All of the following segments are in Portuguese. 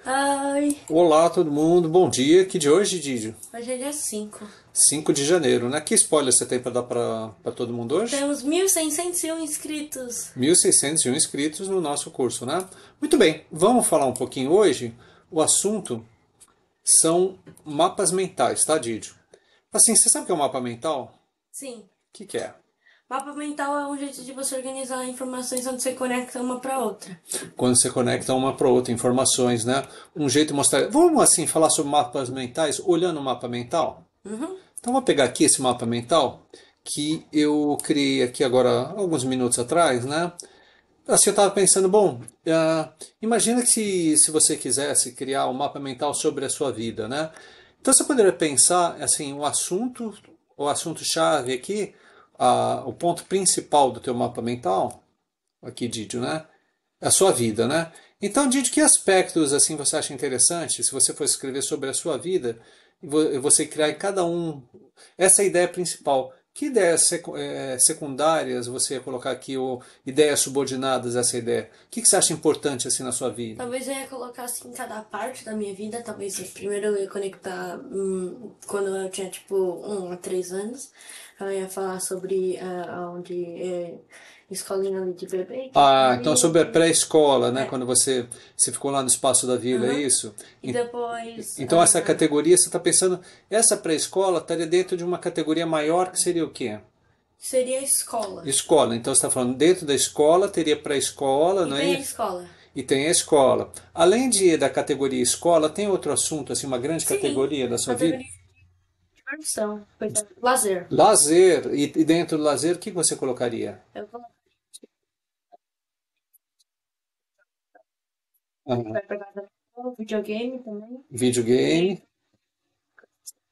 Ai, Olá, todo mundo. Bom dia. Que de hoje, Didio? hoje é dia 5. 5 de janeiro, né? Que spoiler você tem para dar para todo mundo hoje? Temos 1.601 inscritos. 1.601 inscritos no nosso curso, né? Muito bem, vamos falar um pouquinho hoje. O assunto são mapas mentais, tá, Didio? Assim, você sabe o que é um mapa mental? Sim. O que é? Mapa mental é um jeito de você organizar informações onde você conecta uma para outra. Quando você conecta uma para outra, informações, né? Um jeito de mostrar. Vamos, assim, falar sobre mapas mentais olhando o mapa mental? Uhum. Então, vou pegar aqui esse mapa mental que eu criei aqui agora, alguns minutos atrás, né? Assim, eu estava pensando, bom, imagina que se você quisesse criar um mapa mental sobre a sua vida, né? Então, você poderia pensar, assim, o assunto-chave aqui, o ponto principal do teu mapa mental, aqui, Didio, né? A sua vida, né? Então, Didi, que aspectos assim você acha interessante se você for escrever sobre a sua vida e você criar em cada um essa ideia principal? Que ideias secundárias você ia colocar aqui ou ideias subordinadas a essa ideia? O que você acha importante assim na sua vida? Talvez eu ia colocar assim cada parte da minha vida. Talvez primeiro eu ia conectar quando eu tinha tipo 1 a 3 anos. Eu ia falar sobre onde escolinha ali de bebê que eu Ah, então fazia. sobre a pré-escola, né? É. Quando você ficou lá no Espaço da Vila, é Aham. isso? E depois. Então essa categoria, você está pensando, essa pré-escola estaria dentro de uma categoria maior que seria o quê? Seria a escola. Escola. Então você está falando dentro da escola, teria pré-escola, E não é tem a isso? escola. E tem a escola. Além da categoria escola, tem outro assunto, assim, uma grande Sim, categoria da sua vida? categoria de diversão. Por exemplo, lazer. Lazer. E dentro do lazer, o que você colocaria? Eu vou Ah, vai pegar videogame também. videogame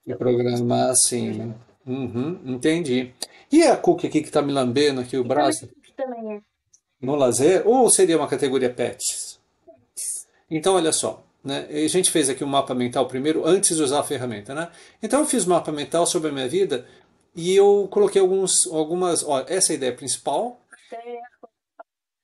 e programar assim, né? Uhum, entendi. E a Cookie aqui que está me lambendo aqui o E também braço? também é. No lazer? Ou seria uma categoria pets? Então, olha só, né? A gente fez aqui um mapa mental primeiro, antes de usar a ferramenta, né? Então, eu fiz um mapa mental sobre a minha vida e eu coloquei algumas. Ó, essa é a ideia principal. Até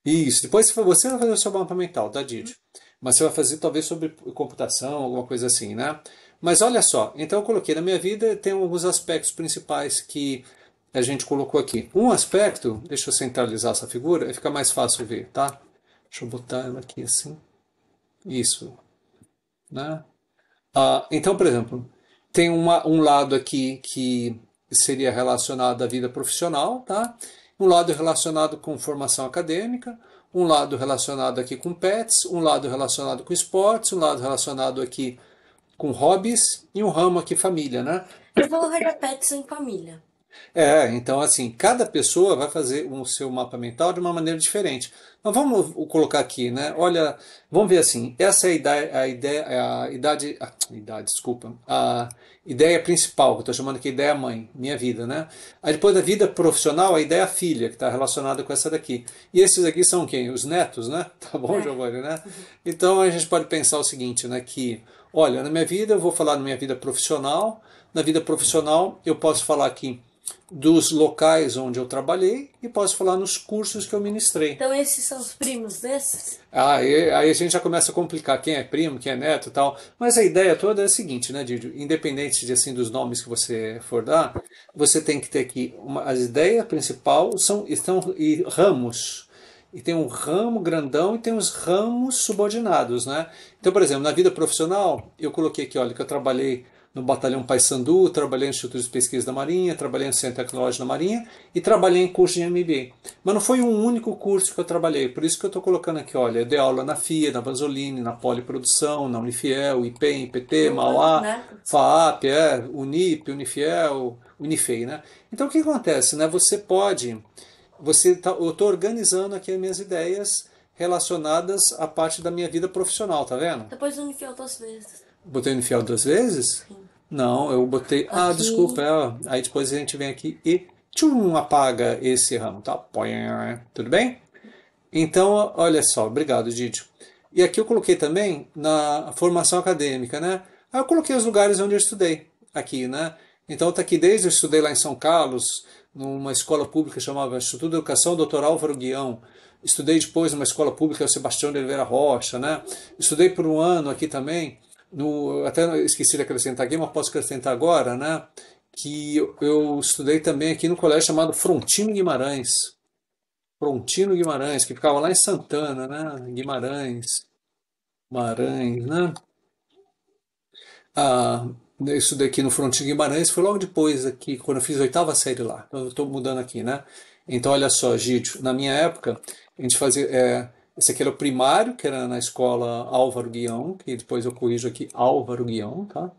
Isso. Depois você vai fazer o seu mapa mental, tá, Didi? Mas você vai fazer talvez sobre computação, alguma coisa assim, né? Mas olha só, então eu coloquei na minha vida, tem alguns aspectos principais que a gente colocou aqui. Um aspecto, deixa eu centralizar essa figura, aí fica mais fácil ver, tá? Deixa eu botar ela aqui assim. Isso, né? Então, por exemplo, tem um lado aqui que seria relacionado à vida profissional, tá? Um lado relacionado com formação acadêmica, um lado relacionado aqui com pets, um lado relacionado com esportes, um lado relacionado aqui com hobbies e um ramo aqui família, né? eu colocaria pets em família. Então assim, cada pessoa vai fazer o seu mapa mental de uma maneira diferente. Mas vamos colocar aqui, né? Olha, vamos ver assim, essa é a ideia principal, que eu estou chamando aqui de ideia mãe, minha vida, né? Aí depois da vida profissional, a ideia filha, que está relacionada com essa daqui. E esses aqui são quem? Os netos, né? Tá bom, É. Giovanni, né? Então a gente pode pensar o seguinte, né? Que, olha, na minha vida, eu vou falar na minha vida profissional. Na vida profissional, eu posso falar aqui dos locais onde eu trabalhei e posso falar nos cursos que eu ministrei. Então esses são os primos desses? Aí a gente já começa a complicar quem é primo, quem é neto e tal. Mas a ideia toda é a seguinte, né, Didio? Independente de, assim, dos nomes que você for dar, você tem que ter aqui as ideias principal estão e ramos. E tem um ramo grandão e tem os ramos subordinados, né? Então, por exemplo, na vida profissional, eu coloquei aqui, olha, que eu trabalhei no Batalhão Paysandu, trabalhei no Instituto de Pesquisa da Marinha, trabalhei no Centro Tecnológico da Marinha e trabalhei em curso de MBA. Mas não foi um único curso que eu trabalhei, por isso que eu estou colocando aqui, olha, eu dei aula na FIA, na Vanzolini, na Poliprodução, na Unifiel, IPEM, IPT, Mauá, Né? FAAP, Unip, Unifiel, Unifei, né? Então o que acontece, né? Eu estou organizando aqui as minhas ideias relacionadas à parte da minha vida profissional, tá vendo? Depois eu enfiou 2 vezes. Botei no fiel 2 vezes? Sim. Não, eu botei. Ah, desculpa. Aqui. Aí depois a gente vem aqui e tchum, apaga esse ramo, tá? Tudo bem? Então, olha só, obrigado, Didio. E aqui eu coloquei também na formação acadêmica, né? Aí eu coloquei os lugares onde eu estudei, aqui, né? Então tá aqui desde eu estudei lá em São Carlos, numa escola pública chamada Instituto de Educação Dr. Álvaro Guião, Estudei depois numa escola pública, o Sebastião de Oliveira Rocha, né? Estudei por um ano aqui também, até esqueci de acrescentar aqui, mas posso acrescentar agora, né? Que eu estudei também aqui no colégio chamado Frontino Guimarães. Frontino Guimarães, que ficava lá em Santana, né? Guimarães, né? Ah, isso daqui no Frontin Guimarães foi logo depois aqui, quando eu fiz a oitava série lá. Eu estou mudando aqui, né? Então, olha só, Gídio, na minha época, a gente fazia. Esse aqui era o primário, que era na escola Álvaro Guião, que depois eu corrijo aqui, Álvaro Guião, tá?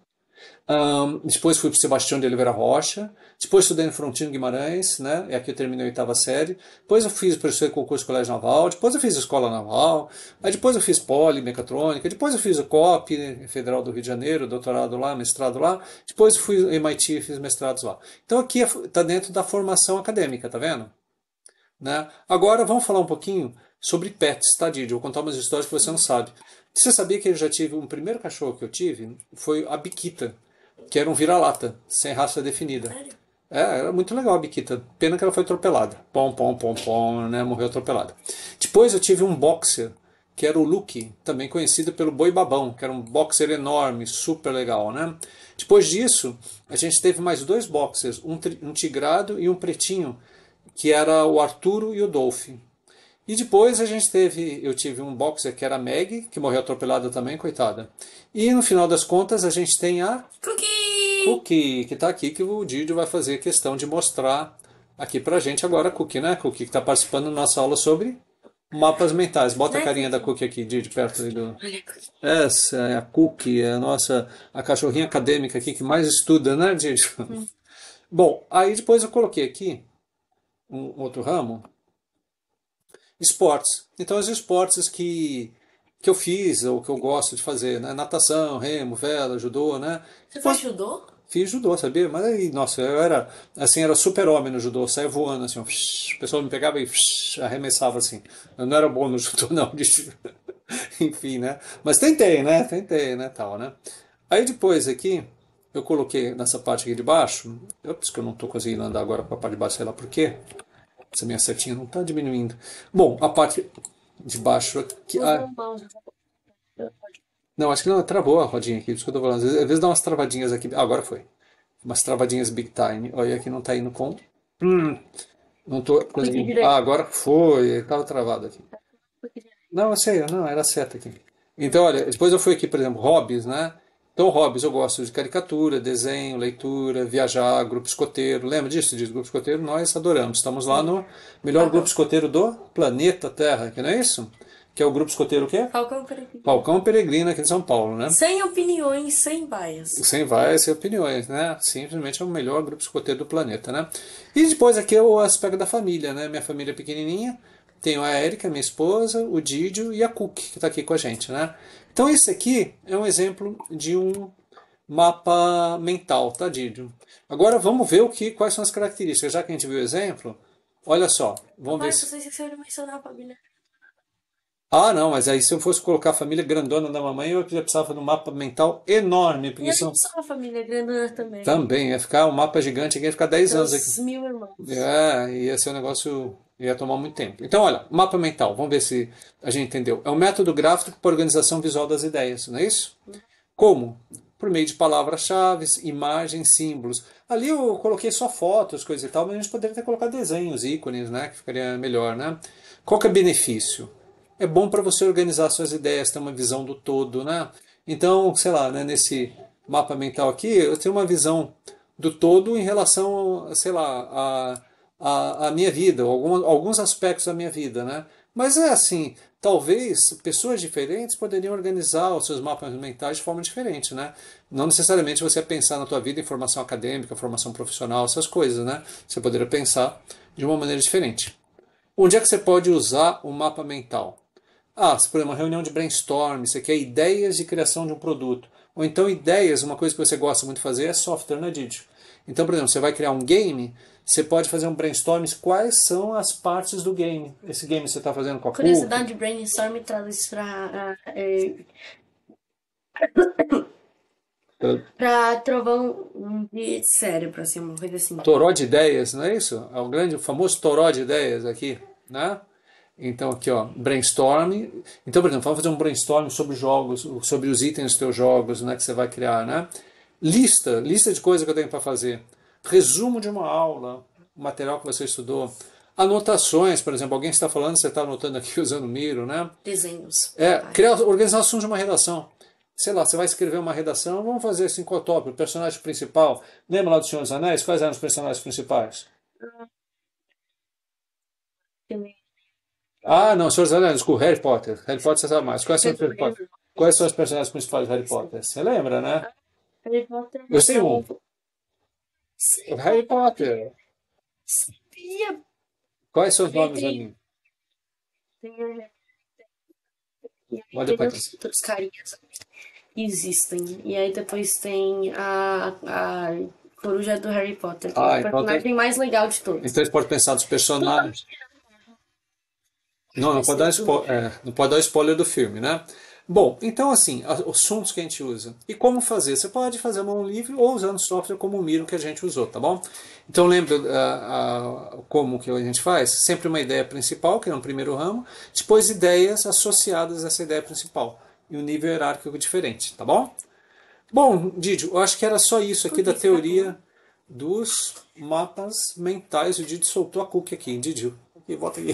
Depois fui para Sebastião de Oliveira Rocha. Depois estudei no Frontino Guimarães, né? É aqui eu terminei a oitava série. Depois eu fiz professor de concurso colégio naval. Depois eu fiz escola naval. Aí depois eu fiz poli, mecatrônica. Depois eu fiz o COP, né, Federal do Rio de Janeiro, doutorado lá, mestrado lá. Depois eu fui MIT e fiz mestrados lá. Então aqui está dentro da formação acadêmica, tá vendo? Né? Agora vamos falar um pouquinho sobre pets, tá, Didi? Vou contar umas histórias que você não sabe. Você sabia que eu já tive um primeiro cachorro que eu tive? Foi a Biquita, que era um vira-lata, sem raça definida. Sério? Era muito legal a Biquita. Pena que ela foi atropelada. Pom, pom, pom, pom, né? Morreu atropelada. Depois eu tive um boxer, que era o Lucky, também conhecido pelo Boi Babão, que era um boxer enorme, super legal, né? Depois disso, a gente teve mais dois boxers, um tigrado e um pretinho, que era o Arturo e o Dolphy. E depois eu tive um boxer que era a Maggie, que morreu atropelada também, coitada. E no final das contas a gente tem a Cookie! Cookie, que está aqui, que o Didio vai fazer questão de mostrar aqui pra gente agora a Cookie, né? Cookie que está participando da nossa aula sobre mapas mentais. Bota a Né, carinha da Cookie? Cookie aqui, Didio, perto aí do... Olha, Cookie. Essa é a Cookie, é a cachorrinha acadêmica aqui que mais estuda, né, Didio? Bom, aí depois eu coloquei aqui um outro ramo, esportes. Então, os esportes que eu fiz, ou que eu gosto de fazer, né? Natação, remo, vela, judô, né? Você faz Depois, judô? fiz judô, sabia? Mas aí, nossa, eu era, assim, era super-homem no judô, saia voando, assim, ó, o pessoal me pegava e arremessava, assim. Eu não era bom no judô, não, enfim, né? Mas tentei, né, tal, né? Aí depois aqui, eu coloquei nessa parte aqui de baixo, que eu não estou conseguindo andar agora com a parte de baixo, sei lá por quê. Essa minha setinha não está diminuindo. Bom, a parte de baixo aqui. Usa o mouse. Não, acho que não, travou a rodinha aqui, isso que eu tô falando. Às vezes dá umas travadinhas aqui. Agora foi. Umas travadinhas big time. Olha, aqui não tá indo com. Não tô Clique conseguindo. direito. Agora foi. Tava travado aqui. Clique direito. Não, eu sei, não, era seta aqui. Então, olha, depois eu fui aqui, por exemplo, hobbies, né? Então, hobbies, eu gosto de caricatura, desenho, leitura, viajar, grupo escoteiro. Lembra disso? De grupo escoteiro, nós adoramos. Estamos lá no melhor grupo Falcão. escoteiro do planeta Terra, que não é isso? Que é o grupo escoteiro o quê? Falcão Peregrino. Falcão Peregrino aqui de São Paulo, né? Sem opiniões, sem bias. Sem vaias e opiniões, né? Simplesmente é o melhor grupo escoteiro do planeta, né? E depois aqui é o aspecto da família, né? Minha família é pequenininha, tenho a Érica, minha esposa, o Didio e a Cookie, que está aqui com a gente, né? Então esse aqui é um exemplo de um mapa mental, tá, Didio? Agora vamos ver quais são as características. Já que a gente viu o exemplo, olha só, vamos ver Papai, se... você esqueceu de mencionar a família. Ah, não, mas aí se eu fosse colocar a família grandona da mamãe, eu já precisava de um mapa mental enorme, E porque a são... sua família grandona também. Também, ia ficar um mapa gigante aqui, ia ficar 10 anos aqui. Seus 1000 irmãos. Ia ser um negócio, ia tomar muito tempo. Então, olha, mapa mental, vamos ver se a gente entendeu. É um método gráfico para organização visual das ideias, não é isso? Como? Por meio de palavras-chave, imagens, símbolos. Ali eu coloquei só fotos, coisa e tal, mas a gente poderia ter colocado desenhos, ícones, né? Que ficaria melhor, né? Qual que é o benefício? É bom para você organizar suas ideias, ter uma visão do todo, né? Então, sei lá, né, nesse mapa mental aqui, eu tenho uma visão do todo em relação, sei lá, a minha vida, alguns aspectos da minha vida, né? Mas é assim, talvez pessoas diferentes poderiam organizar os seus mapas mentais de forma diferente, né? Não necessariamente você pensar na tua vida em formação acadêmica, formação profissional, essas coisas, né? Você poderia pensar de uma maneira diferente. Onde é que você pode usar o mapa mental? Ah, se por exemplo, uma reunião de brainstorm, você quer ideias de criação de um produto. Ou então ideias, uma coisa que você gosta muito de fazer é software, né, Didi? Então, por exemplo, você vai criar um game, você pode fazer um brainstorm, quais são as partes do game. Esse game você está fazendo com a Curiosidade PUC. de brainstorm traduz pra trovão de cérebro, assim, uma coisa assim. Toró de ideias, não é isso? É o grande, o famoso toró de ideias aqui, né? Então aqui, ó, brainstorm. Então, por exemplo, vamos fazer um brainstorm sobre jogos, sobre os itens dos teus jogos, né, que você vai criar, né? Lista de coisas que eu tenho para fazer. Resumo de uma aula, o material que você estudou. Anotações, por exemplo, alguém está falando, você está anotando aqui usando o Miro, né? Desenhos. Criar organização de uma redação. Sei lá, você vai escrever uma redação, vamos fazer assim com o tópico, personagem principal. Lembra lá do Senhor dos Anéis? Quais eram os personagens principais? Ah, não, Senhor dos Anéis, com Harry Potter. Harry Potter você sabe mais. Quais são os personagens principais do Harry Potter? Você lembra, né? Harry Potter Eu sei é um. o. O Sim, Harry Potter. sabia. Quais são os Aí nomes ali? tem, e aí Mas tem depois os outros carinhas que existem. E aí depois tem a coruja do Harry Potter, que é o então, personagem mais legal de todos. então a gente pode pensar dos personagens. Não, Vai ser tudo. não pode dar spoiler do filme, né? Bom, então assim, os assuntos que a gente usa. E como fazer? Você pode fazer a mão livre ou usando software como o Miro que a gente usou, tá bom? Então lembra como que a gente faz? Sempre uma ideia principal, que é no primeiro ramo, depois ideias associadas a essa ideia principal. E um nível hierárquico diferente, tá bom? Bom, Didio, eu acho que era só isso aqui da Cookies, tá teoria dos mapas mentais. O Didio soltou a cookie aqui, Didio. Aqui, volta aqui.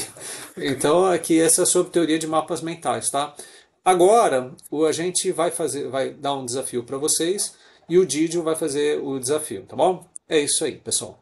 Então, aqui essa é sobre teoria de mapas mentais, tá? Agora, a gente vai dar um desafio para vocês e o Didio vai fazer o desafio, tá bom? É isso aí, pessoal.